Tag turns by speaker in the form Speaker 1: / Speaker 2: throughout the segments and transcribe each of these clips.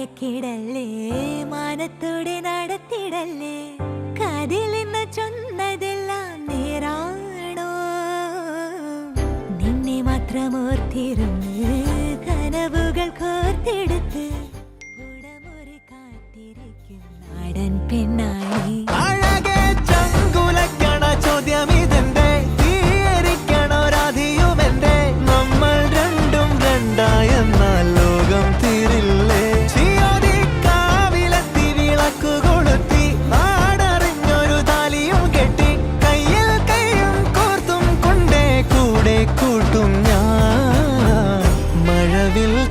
Speaker 1: മയക്കിടല്ലേ മാനത്തോടെ നടത്തിടല്ലേ കാതിലെന്ന് ചൊന്നതെല്ലാം നേരാണോ നിന്നെ മാത്രം ഓർത്തിരുന്ന് കനവുകൾ കോർത്തെടുത്ത് ഉടമുറി കാത്തിരിക്കും നാടൻ പെണ്ണായി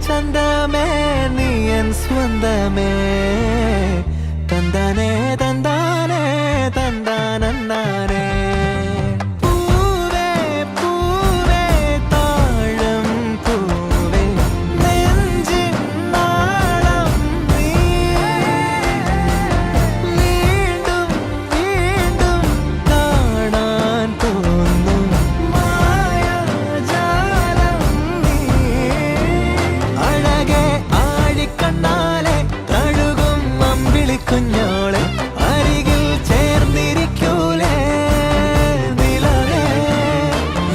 Speaker 2: ചന്തമേ നീയൻ സ്വന്തമേ തന്താനേ തന്താനേ തന്താനന്താനേ പൂവേ പൂവേ താഴം പൂവേ നെഞ്ചിൻ നാളം നീ വീണ്ടും വീണ്ടും കാണാൻ തോന്നും മായാജാലം നീ അഴകേ ആഴിക്കണ്ണാലെ തഴുകും അമ്പിളി കുഞ്ഞോളെ അരികിൽ ചേർന്നിരിക്കൂലേ നിലവേ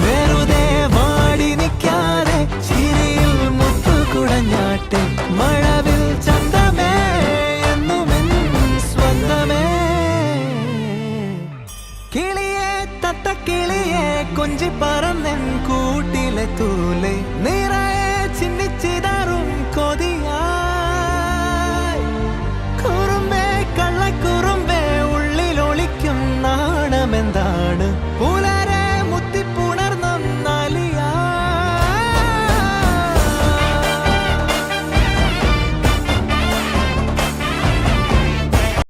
Speaker 2: വെറുതെ വാടി നിൽക്കാതെ ചിരിയിൽ മുത്തുകുടഞ്ഞാട്ടെ മഴവിൽ ചന്തമേ എന്നുമെൻ സ്വന്തമേ കിളിയെ തത്തക്കിളിയെ കൊഞ്ചി പറന്നെൻ കൂട്ടിലെ തൂലെ നിറയെ ചിന്നിച്ചിതാറും കൊതിയാ